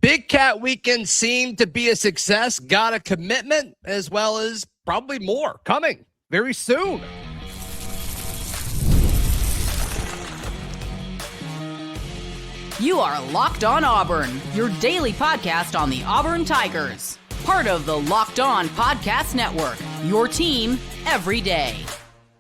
Big Cat Weekend seemed to be a success. Got a commitment as well as probably more coming very soon. You are Locked On Auburn, your daily podcast on the Auburn Tigers. Part of the Locked On Podcast Network, your team every day.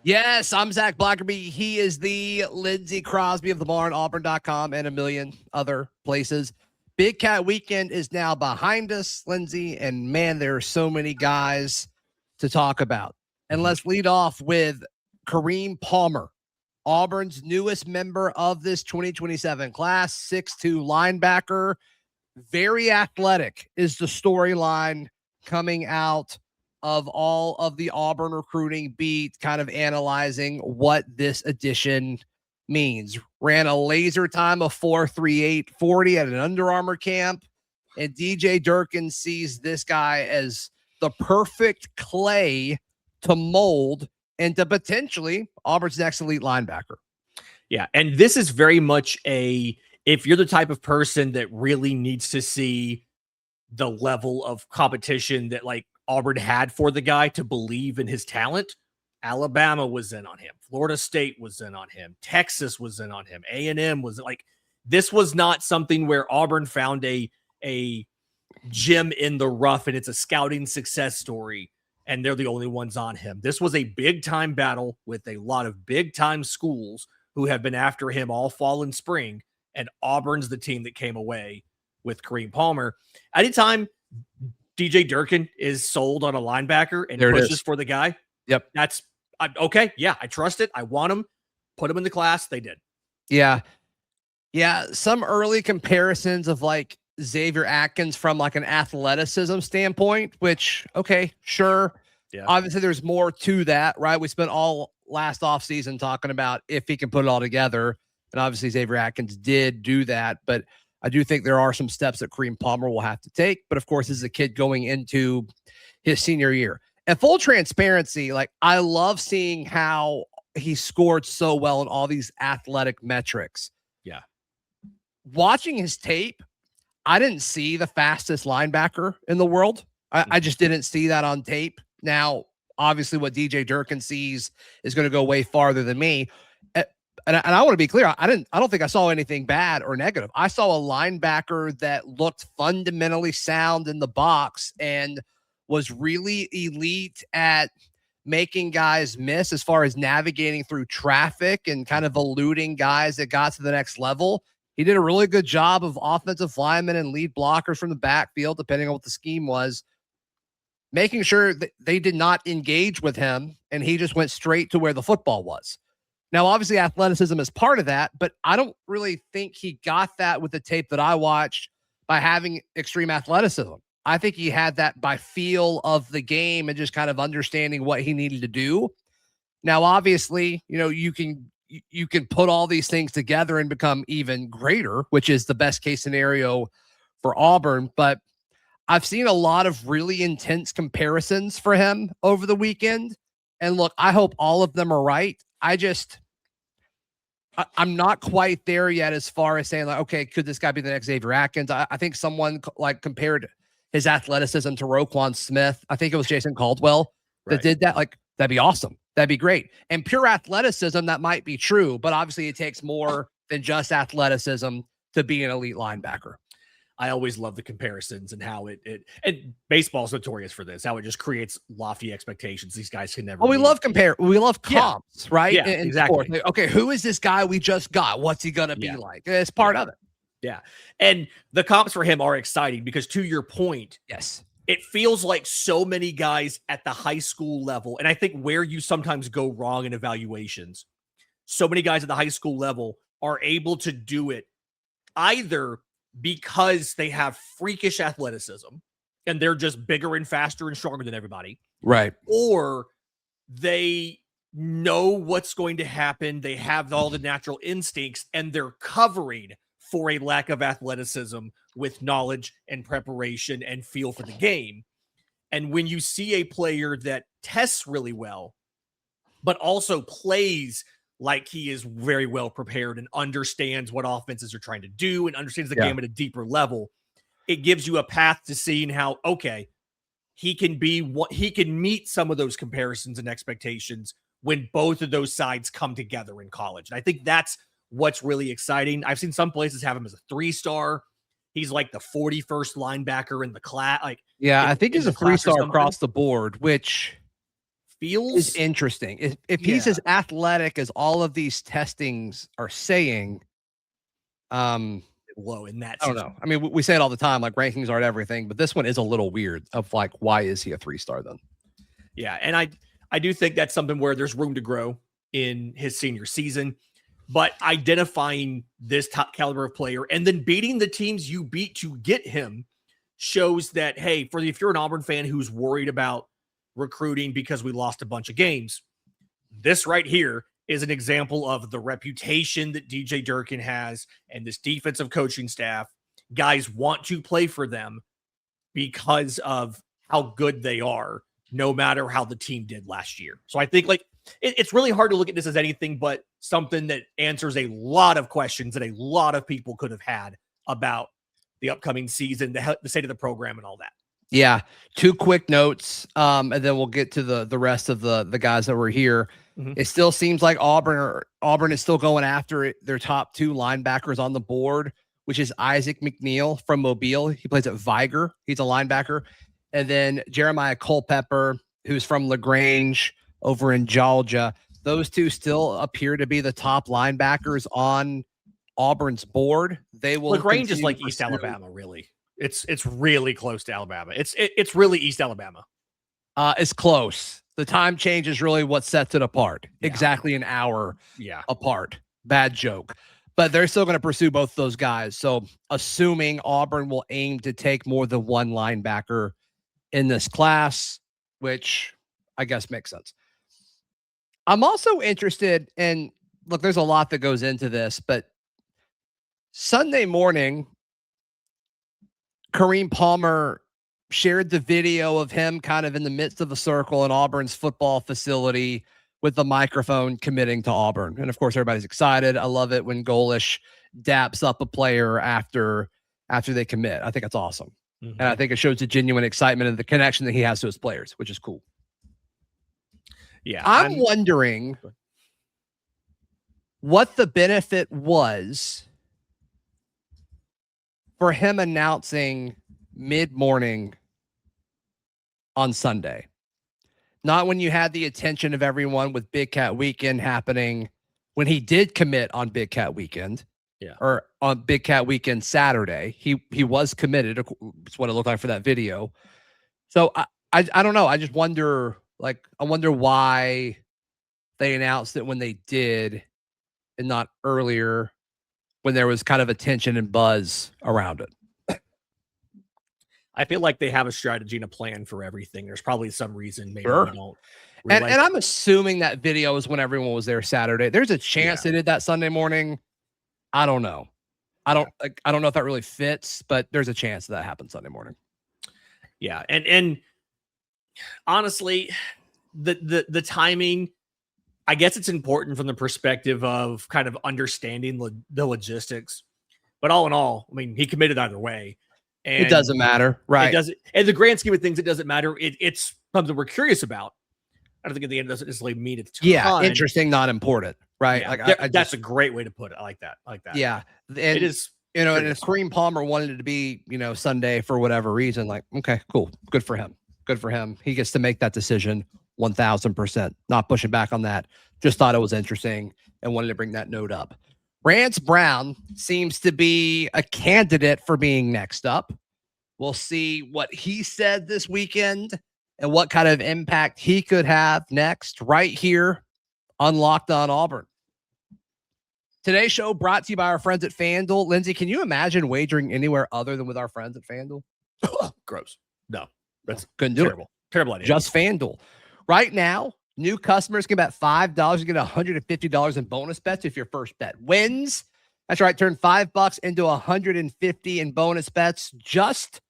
Yes, I'm Zach Blackerby. He is the Lindsay Crosby of the Barn, Auburn.com, and a million other places. Big Cat Weekend is now behind us, Lindsay, and man, there are so many guys to talk about. And let's lead off with Kareem Palmer, Auburn's newest member of this 2027 class, 6'2" linebacker. Very athletic is the storyline coming out of all of the Auburn recruiting beat, kind of analyzing what this addition means. Ran a laser time of 4.3840 at an Under Armour camp, and DJ Durkin sees this guy as the perfect clay to mold into potentially Auburn's next elite linebacker. Yeah, and this is very much if you're the type of person that really needs to see the level of competition that like Auburn had for the guy to believe in his talent, Alabama was in on him. Florida State was in on him. Texas was in on him. A&M was like, this was not something where Auburn found a gem in the rough and it's a scouting success story and they're the only ones on him. This was a big time battle with a lot of big time schools who have been after him all fall and spring. And Auburn's the team that came away with Kareem Palmer. Anytime DJ Durkin is sold on a linebacker and pushes for the guy, yep, that's okay. Yeah, I trust it. I want him. Put him in the class. They did. Yeah. Some early comparisons of like Xavier Atkins from like an athleticism standpoint, which, okay, sure. Yeah. Obviously, there's more to that, right? We spent all last offseason talking about if he can put it all together. And obviously, Xavier Atkins did do that. But I do think there are some steps that Kareem Palmer will have to take. But of course, this is a kid going into his senior year. And full transparency, like I love seeing how he scored so well in all these athletic metrics. Yeah. Watching his tape, I didn't see the fastest linebacker in the world. I just didn't see that on tape. Now, obviously, what DJ Durkin sees is going to go way farther than me. And I want to be clear. I don't think I saw anything bad or negative. I saw a linebacker that looked fundamentally sound in the box and was really elite at making guys miss as far as navigating through traffic and kind of eluding guys that got to the next level. He did a really good job of offensive linemen and lead blockers from the backfield, depending on what the scheme was, making sure that they did not engage with him and he just went straight to where the football was. Now, obviously, athleticism is part of that, but I don't really think he got that with the tape that I watched by having extreme athleticism. I think he had that by feel of the game and just kind of understanding what he needed to do. Now, obviously, you can put all these things together and become even greater, which is the best case scenario for Auburn. But I've seen a lot of really intense comparisons for him over the weekend. And look, I hope all of them are right. I'm not quite there yet as far as saying like, okay, could this guy be the next Xavier Atkins? I think someone like compared his athleticism to Roquan Smith. I think it was Jason Caldwell that did that. Like, that'd be awesome. That'd be great. And pure athleticism, that might be true, but obviously it takes more than just athleticism to be an elite linebacker. I always love the comparisons and how and baseball's notorious for this, how it just creates lofty expectations. These guys can never. Well, we love comps, right? Yeah, in exactly. Sports. Like, okay, who is this guy we just got? What's he going to be like? It's part of it. Yeah. And the comps for him are exciting because to your point, yes, it feels like so many guys at the high school level. And I think where you sometimes go wrong in evaluations, so many guys at the high school level are able to do it either because they have freakish athleticism and they're just bigger and faster and stronger than everybody. Right. Or they know what's going to happen. They have all the natural instincts and they're covering for a lack of athleticism with knowledge and preparation and feel for the game. And when you see a player that tests really well, but also plays like he is very well prepared and understands what offenses are trying to do and understands the game at a deeper level, it gives you a path to seeing how, okay, he can meet some of those comparisons and expectations when both of those sides come together in college. And I think that's what's really exciting. I've seen some places have him as a 3-star. He's like the 41st linebacker in the class. Like, I think he's a 3-star across the board, which feels is interesting. If he's as athletic as all of these testings are saying, low in that. I don't know. I mean, we say it all the time, like rankings aren't everything, but this one is a little weird of like, why is he a 3-star then? Yeah. And I do think that's something where there's room to grow in his senior season, but identifying this top caliber of player and then beating the teams you beat to get him shows that, hey, if you're an Auburn fan who's worried about recruiting because we lost a bunch of games, this right here is an example of the reputation that DJ Durkin has and this defensive coaching staff. Guys want to play for them because of how good they are, no matter how the team did last year. So I think it's really hard to look at this as anything but something that answers a lot of questions that a lot of people could have had about the upcoming season, the state of the program and all that. Yeah. 2 quick notes. And then we'll get to the rest of the guys that were here. Mm-hmm. It still seems like Auburn is still going after their top 2 linebackers on the board, which is Isaac McNeil from Mobile. He plays at Viger. He's a linebacker. And then Jeremiah Culpepper, who's from LaGrange over in Georgia. Those 2 still appear to be the top linebackers on Auburn's board. They will. LaGrange is like East Alabama, really. It's really close to Alabama. It's really East Alabama. It's close. The time change is really what sets it apart. Yeah. Exactly an hour apart. Bad joke. But they're still going to pursue both those guys. So assuming Auburn will aim to take more than one linebacker in this class, which I guess makes sense. I'm also interested in, look, there's a lot that goes into this, but Sunday morning, Kareem Palmer shared the video of him kind of in the midst of a circle in Auburn's football facility with the microphone committing to Auburn. And of course, everybody's excited. I love it when Golesh daps up a player after they commit. I think that's awesome. Mm-hmm. And I think it shows the genuine excitement and the connection that he has to his players, which is cool. Yeah. I'm wondering what the benefit was for him announcing mid-morning on Sunday. Not when you had the attention of everyone with Big Cat Weekend happening, when he did commit on Big Cat Weekend. Yeah. Or on Big Cat Weekend Saturday. He was committed. It's what it looked like for that video. So I don't know. I just wonder, I wonder why they announced it when they did and not earlier, when there was kind of attention and buzz around it. I feel like they have a strategy and a plan for everything. There's probably some reason maybe sure. we don't. And I'm assuming that video is when everyone was there Saturday. There's a chance they did that Sunday morning. I don't know. I don't know if that really fits, but there's a chance that happened Sunday morning. Yeah. And honestly, the timing, I guess it's important from the perspective of kind of understanding the logistics, but all in all, I mean, he committed either way. And it doesn't matter, right? It doesn't. In the grand scheme of things, it doesn't matter. It's something we're curious about. I don't think at the end it doesn't necessarily mean it's interesting, not important, right? Yeah, that's a great way to put it. I like that. Yeah, and it is. And if Kareem Palmer wanted it to be, Sunday for whatever reason, okay, cool, good for him. Good for him. He gets to make that decision 1,000%. Not pushing back on that. Just thought it was interesting and wanted to bring that note up. Rance Brown seems to be a candidate for being next up. We'll see what he said this weekend and what kind of impact he could have next right here on Locked On Auburn. Today's show brought to you by our friends at FanDuel. Lindsay, can you imagine wagering anywhere other than with our friends at FanDuel? Gross. No, that's couldn't do terrible. It. Terrible idea. Just FanDuel. Right now, new customers can bet $5 and get $150 in bonus bets if your first bet wins. That's right. Turn $5 into $150 in bonus bets just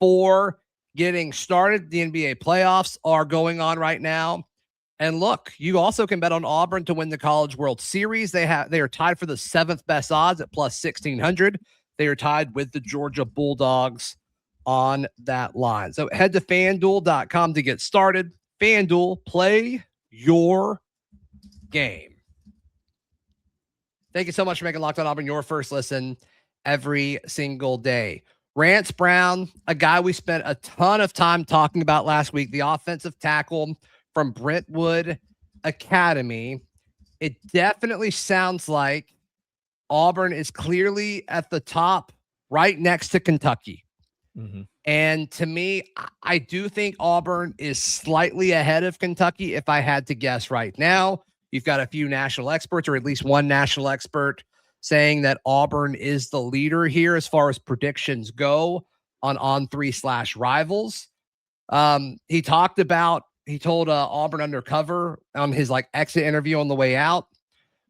for getting started. The NBA playoffs are going on right now. And look, you also can bet on Auburn to win the College World Series. They are tied for the 7th best odds at plus 1,600. They are tied with the Georgia Bulldogs on that line. So head to FanDuel.com to get started. FanDuel, play your game. Thank you so much for making Locked On Auburn your first listen every single day. Rance Brown, a guy we spent a ton of time talking about last week, the offensive tackle from Brentwood Academy. It definitely sounds like Auburn is clearly at the top, right next to Kentucky. Mm-hmm. And to me, I do think Auburn is slightly ahead of Kentucky if I had to guess right now. You've got a few national experts, or at least one national expert, saying that Auburn is the leader here as far as predictions go on On3/Rivals. He told Auburn Undercover on his exit interview on the way out,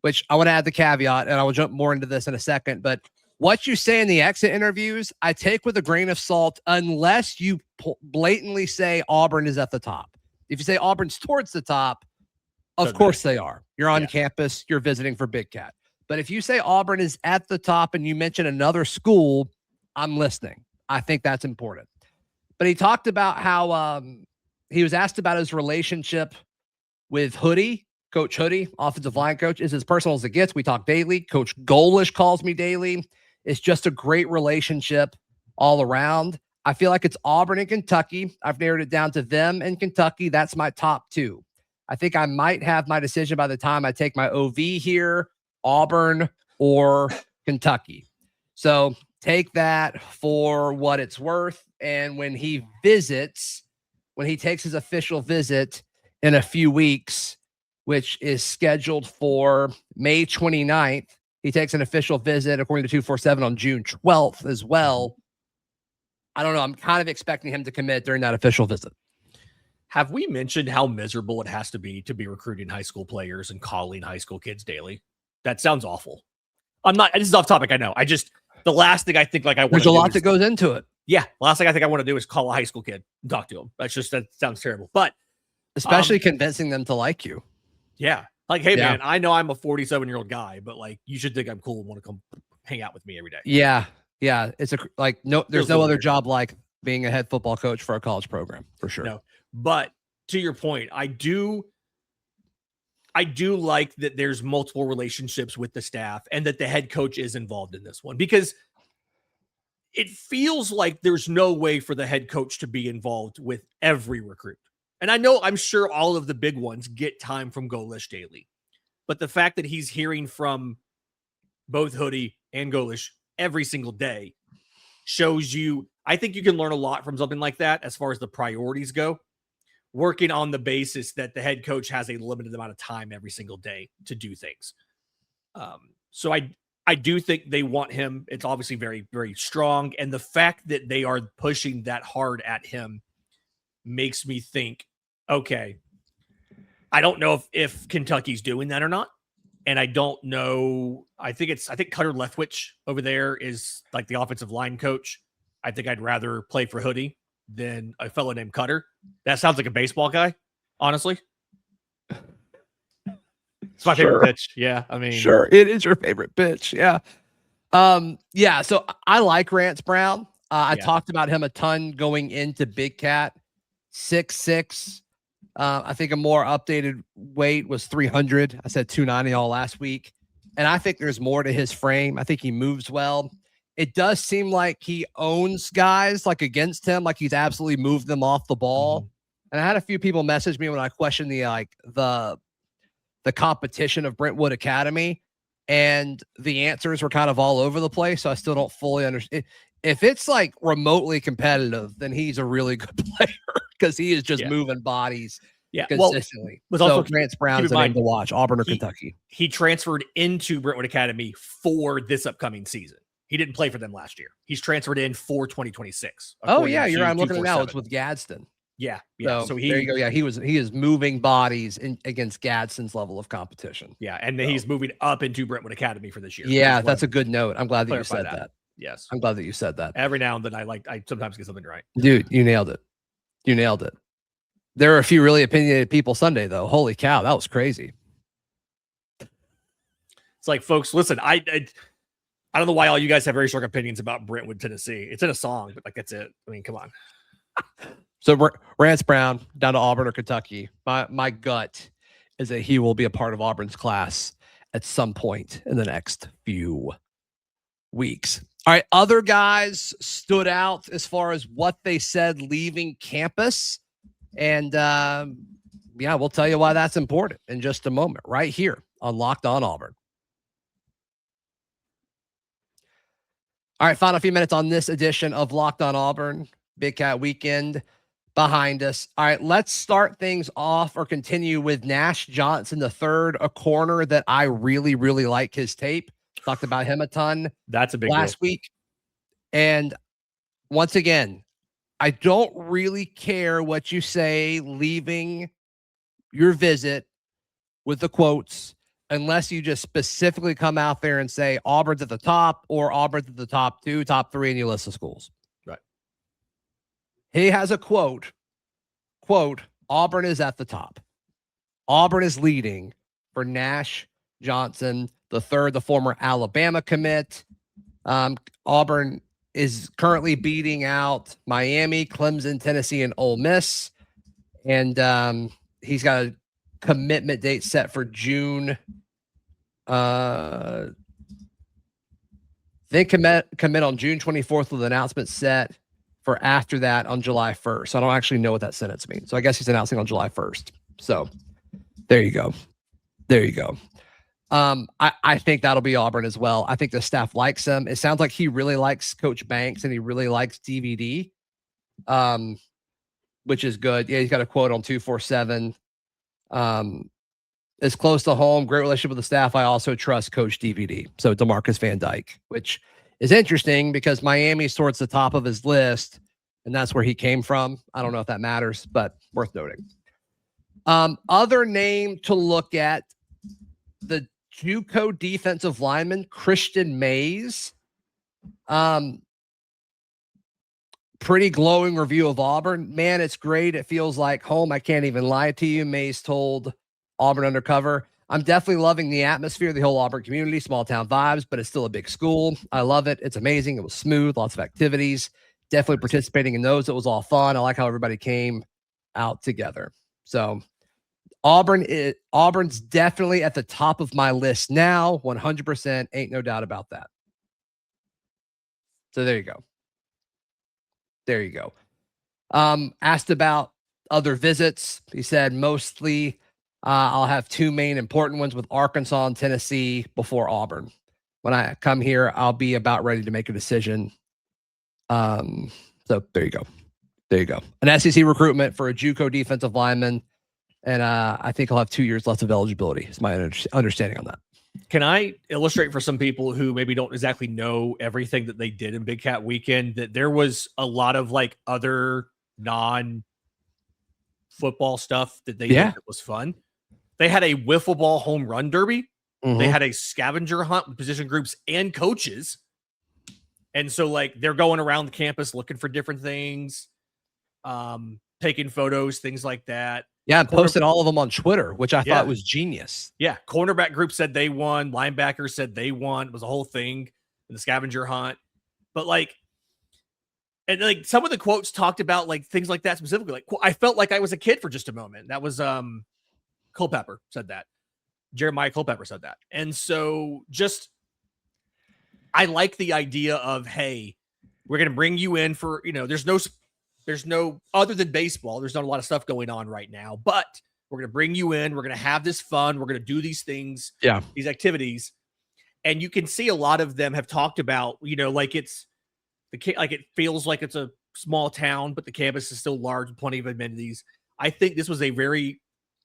which I want to add the caveat, and I will jump more into this in a second, but what you say in the exit interviews, I take with a grain of salt unless you blatantly say Auburn is at the top. If you say Auburn's towards the top, of course they are. You're on campus, you're visiting for Big Cat. But if you say Auburn is at the top and you mention another school, I'm listening. I think that's important. But he talked about how he was asked about his relationship with Hoodie, Coach Hoodie, offensive line coach. Is as personal as it gets. We talk daily. Coach Golesh calls me daily. It's just a great relationship all around. I feel like it's Auburn and Kentucky. I've narrowed it down to them and Kentucky. That's my top two. I think I might have my decision by the time I take my OV here, Auburn or Kentucky. So take that for what it's worth. And when he takes his official visit in a few weeks, which is scheduled for May 29th, he takes an official visit, according to 247, on June 12th as well. I don't know. I'm kind of expecting him to commit during that official visit. Have we mentioned how miserable it has to be recruiting high school players and calling high school kids daily? That sounds awful. This is off topic, I know. The last thing I think I want to do. There's a lot that goes into it. Yeah. Last thing I think I want to do is call a high school kid and talk to him. That sounds terrible. But especially convincing them to like you. Yeah. Hey, man, I know I'm a 47-year-old guy, but you should think I'm cool and want to come hang out with me every day. Yeah. Yeah. It's there's no other job like being a head football coach for a college program, for sure. No. But to your point, I do like that there's multiple relationships with the staff and that the head coach is involved in this one, because it feels like there's no way for the head coach to be involved with every recruit. And I'm sure all of the big ones get time from Golesh daily, but the fact that he's hearing from both Hoodie and Golesh every single day shows you, I think you can learn a lot from something like that as far as the priorities go, working on the basis that the head coach has a limited amount of time every single day to do things. So I do think they want him. It's obviously very, very strong. And the fact that they are pushing that hard at him makes me think, okay, I don't know if Kentucky's doing that or not. And I don't know. I think Cutter Leftwich over there is the offensive line coach. I think I'd rather play for Hoodie than a fellow named Cutter. That sounds like a baseball guy, honestly. It's my favorite pitch. Yeah. Sure. It is your favorite pitch. Yeah. So I like Rance Brown. I talked about him a ton going into Big Cat. 6'6". I think a more updated weight was 300. I said 290 all last week. And I think there's more to his frame. I think he moves well. It does seem like he owns guys against him, he's absolutely moved them off the ball. Mm-hmm. And I had a few people message me when I questioned the competition of Brentwood Academy, and the answers were kind of all over the place. So I still don't fully understand. If it's remotely competitive, then he's a really good player, because he is just moving bodies consistently. So Rance Brown is a name to watch, Auburn or Kentucky. He transferred into Brentwood Academy for this upcoming season. He didn't play for them last year. He's transferred in for 2026. Oh yeah, you're right. I'm looking at it now. It's with Gadsden. Yeah. So there you go. Yeah, he is moving bodies against Gadsden's level of competition. Yeah, and he's moving up into Brentwood Academy for this year. Yeah, that's a good note. I'm glad that you said that. Yes, I'm glad that you said that. Every now and then I sometimes get something right. Dude, you nailed it. There are a few really opinionated people Sunday though. Holy cow, that was crazy. It's folks, listen, I don't know why all you guys have very strong opinions about Brentwood, Tennessee. It's in a song, but like that's it. I mean, come on. So Rance Brown down to Auburn or Kentucky. My gut is that he will be a part of Auburn's class at some point in the next few weeks. All right, other guys stood out as far as what they said leaving campus. And yeah, we'll tell you why that's important in just a moment, right here on Locked On Auburn. All right, final few minutes on this edition of Locked On Auburn. Big Cat Weekend behind us. All right, let's start things off or continue with Nash Johnson III, a corner that I really, really like his tape. Talked about him a ton. That's a big last week. And once again, I don't really care what you say leaving your visit with the quotes, unless you just specifically come out there and say Auburn's at the top or Auburn's at the top 2, top 3, and you list the schools. Right. He has a quote, Auburn is at the top. Auburn is leading for Nash Johnson III, the former Alabama commit. Auburn is currently beating out Miami, Clemson, Tennessee, and Ole Miss. And he's got a commitment date set for June. Then commit on June 24th with an announcement set for after that on July 1st. So I don't actually know what that sentence means. So I guess he's announcing on July 1st. So there you go. I think that'll be Auburn as well. I think the staff likes him. It sounds like he really likes Coach Banks and he really likes DVD, which is good. Yeah, he's got a quote on 247. It's close to home. Great relationship with the staff. I also trust Coach DVD. So DeMarcus Van Dyke, which is interesting because Miami's towards the top of his list, and that's where he came from. I don't know if that matters, but worth noting. Other name to look at, the JUCO defensive lineman, Christian Mays. Pretty glowing review of Auburn. Man, it's great. It feels like home. I can't even lie to you. Mays told Auburn Undercover, I'm definitely loving the atmosphere, the whole Auburn community, small town vibes, but it's still a big school. I love it. It's amazing. It was smooth, lots of activities. Definitely participating in those. It was all fun. I like how everybody came out together. So Auburn's definitely at the top of my list now. 100%. Ain't no doubt about that. So there you go. Asked about other visits. He said mostly I'll have 2 main important ones with Arkansas and Tennessee before Auburn. When I come here, I'll be about ready to make a decision. So there you go. An SEC recruitment for a JUCO defensive lineman. And I think I'll have 2 years left of eligibility is my understanding on that. Can I illustrate for some people who maybe don't exactly know everything that they did in Big Cat Weekend, that there was a lot of like other non-football stuff that they did that was fun. They had a wiffle ball home run derby. Mm-hmm. They had a scavenger hunt with position groups and coaches. And so like they're going around the campus looking for different things, taking photos, things like that. Yeah, and posted all of them on Twitter, which I thought was genius. Yeah, cornerback group said they won. Linebacker said they won. It was a whole thing in the scavenger hunt. But like, and like some of the quotes talked about like things like that specifically. Like, I felt like I was a kid for just a moment. That was Culpepper said that. Jeremiah Culpepper said that. And so just, I like the idea of, hey, we're going to bring you in for, there's no, other than baseball, there's not a lot of stuff going on right now, but we're going to bring you in. We're going to have this fun. We're going to do these things, these activities. And you can see a lot of them have talked about, like it feels like it's a small town, but the campus is still large with plenty of amenities. I think this was a very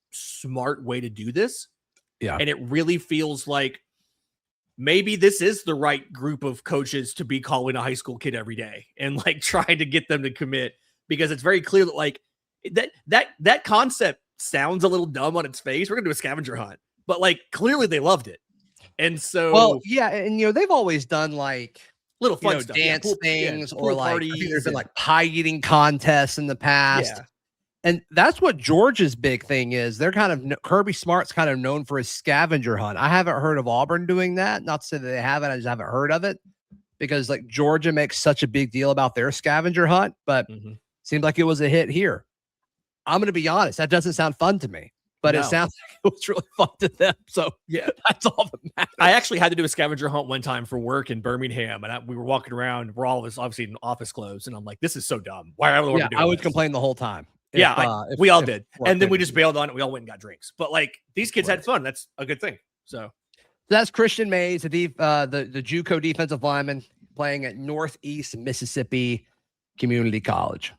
smart way to do this. Yeah. And it really feels like maybe this is the right group of coaches to be calling a high school kid every day and like trying to get them to commit, because it's very clear that like that concept sounds a little dumb on its face. We're going to do a scavenger hunt, but like clearly they loved it. And so, well, yeah. And, they've always done like little fun stuff, dance things, pool or like, parties, there's been like pie eating contests in the past. Yeah. And that's what Georgia's big thing is. They're Kirby Smart's kind of known for his scavenger hunt. I haven't heard of Auburn doing that. Not to say that they haven't. I just haven't heard of it because like Georgia makes such a big deal about their scavenger hunt, but seems like it was a hit here. I'm going to be honest. That doesn't sound fun to me, but it sounds like it was really fun to them. So yeah, that's all that matters. I actually had to do a scavenger hunt one time for work in Birmingham, and we were walking around. We're all of us obviously in office clothes, and I'm like, "This is so dumb. Why are we doing I would complain the whole time." We all did, and then we just bailed on it. We all went and got drinks, but like these kids had fun. That's a good thing. So that's Christian Mays, the JUCO defensive lineman playing at Northeast Mississippi Community College.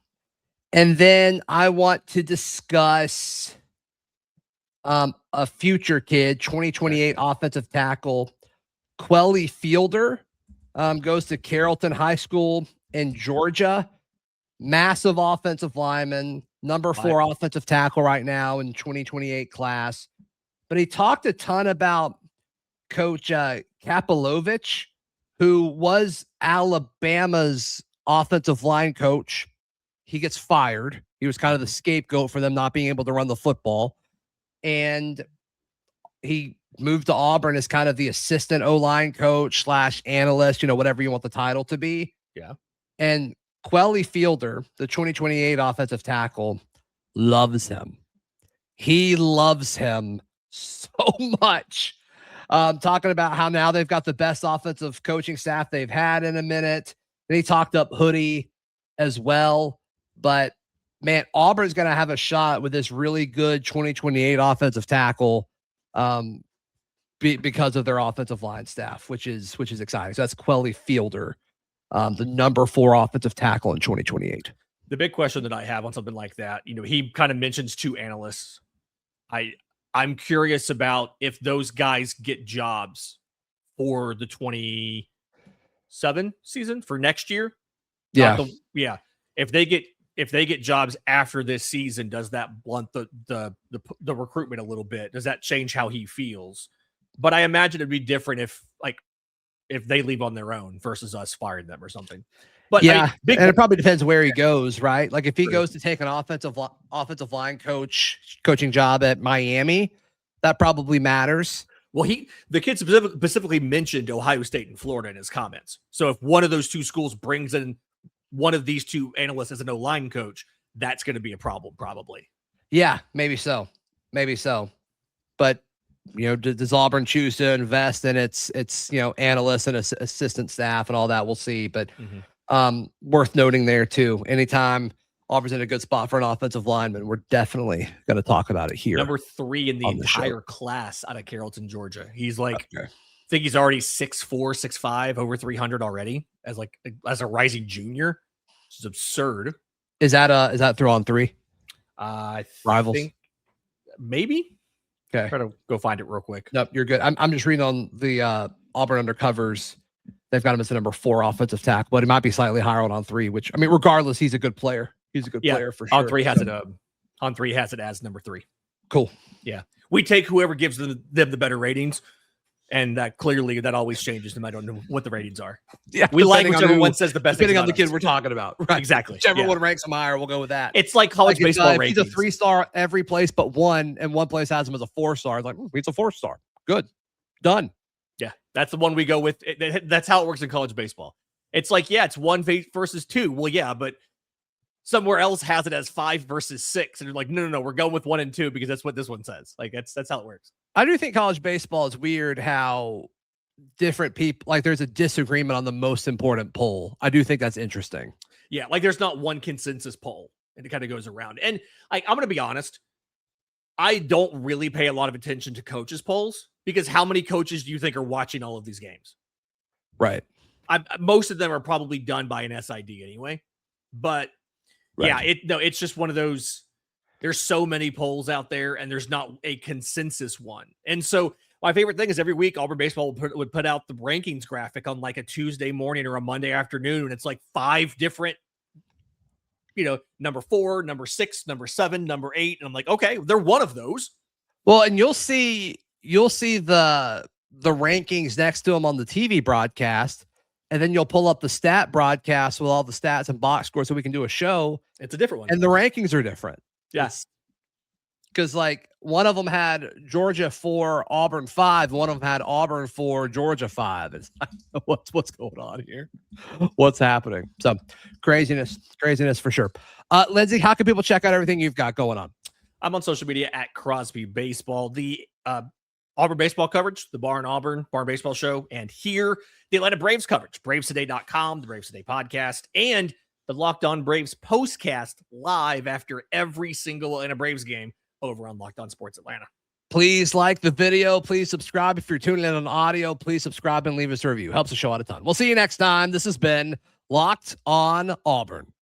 And then I want to discuss a future kid, 2028 offensive tackle, Quelly Fielder, goes to Carrollton High School in Georgia. Massive offensive lineman, number 4 offensive tackle right now in 2028 class. But he talked a ton about Coach Kapilovich, who was Alabama's offensive line coach. He gets fired. He was kind of the scapegoat for them not being able to run the football. And he moved to Auburn as kind of the assistant O-line coach / analyst, whatever you want the title to be. Yeah. And Quelly Fielder, the 2028 offensive tackle, loves him. He loves him so much. Talking about how now they've got the best offensive coaching staff they've had in a minute. And he talked up Hoodie as well. But man, Auburn's going to have a shot with this really good 2028 offensive tackle because of their offensive line staff, which is exciting. So that's Quelly Fielder, the number 4 offensive tackle in 2028. The big question that I have on something like that, he kind of mentions 2 analysts. I'm curious about if those guys get jobs for the 27 season for next year. Yeah. If they get jobs after this season, does that blunt the recruitment a little bit? Does that change how he feels? But I imagine it'd be different if they leave on their own versus us firing them or something. But yeah, and it probably depends where he goes, right? Like if he goes to take an offensive line coaching job at Miami, that probably matters. Well, the kid specifically mentioned Ohio State and Florida in his comments. So if one of those 2 schools brings in one of these 2 analysts as an O-line coach, that's going to be a problem probably. Yeah, maybe so. But does Auburn choose to invest in its analysts and assistant staff and all that? We'll see. But worth noting there too. Anytime Auburn's in a good spot for an offensive lineman, we're definitely going to talk about it here. Number 3 in the entire class out of Carrollton, Georgia. He's I think he's already 6'4", 6'5", over 300 already as a rising junior. Which is absurd. Is that throw on 3? Rivals? Think maybe. Okay. Try to go find it real quick. Nope, you're good. I'm just reading on the Auburn Undercovers. They've got him as the number 4 offensive tackle, but it might be slightly higher on 3, which, I mean, regardless, he's a good player. He's a good player for sure. On 3 has it. On 3 has it as number 3. Cool. Yeah. We take whoever gives them the better ratings. And that clearly that always changes no matter what the ratings are. Yeah. We like whichever one says the best. Depending on the kid we're talking about. Right. Exactly. Whichever one ranks him higher, we'll go with that. It's like college baseball rankings. He's a 3-star every place but one, and one place has him as a 4-star. It's like, he's a 4-star. Good. Done. Yeah. That's the one we go with. That's how it works in college baseball. It's like, it's 1 versus 2. Well, yeah, but somewhere else has it as 5 versus 6. And you're like, no, we're going with 1 and 2 because that's what this one says. Like that's how it works. I do think college baseball is weird how different people, like there's a disagreement on the most important poll. I do think that's interesting. Yeah, like there's not one consensus poll, and it kind of goes around. And I'm going to be honest, I don't really pay a lot of attention to coaches' polls because how many coaches do you think are watching all of these games? Right. Most of them are probably done by an SID anyway. But it's just one of those. There's so many polls out there, and there's not a consensus one. And so my favorite thing is every week Auburn baseball would put out the rankings graphic on like a Tuesday morning or a Monday afternoon. And it's like 5 different, number 4, number 6, number 7, number 8. And I'm like, okay, they're one of those. Well, and you'll see the rankings next to them on the TV broadcast. And then you'll pull up the stat broadcast with all the stats and box scores so we can do a show. It's a different one. And the rankings are different. Yes. Because like one of them had Georgia 4, Auburn 5. One of them had Auburn 4, Georgia 5. It's like, what's going on here? What's happening? So craziness for sure. Lindsay, how can people check out everything you've got going on? I'm on social media at Crosby Baseball. The Auburn baseball coverage, the Bar in Auburn, Bar Baseball Show, and here, the Atlanta Braves coverage, bravestoday.com, the Braves Today podcast, and the Locked On Braves postcast live after every single Atlanta Braves game over on Locked On Sports Atlanta. Please like the video. Please subscribe. If you're tuning in on audio, please subscribe and leave us a review. Helps the show out a ton. We'll see you next time. This has been Locked On Auburn.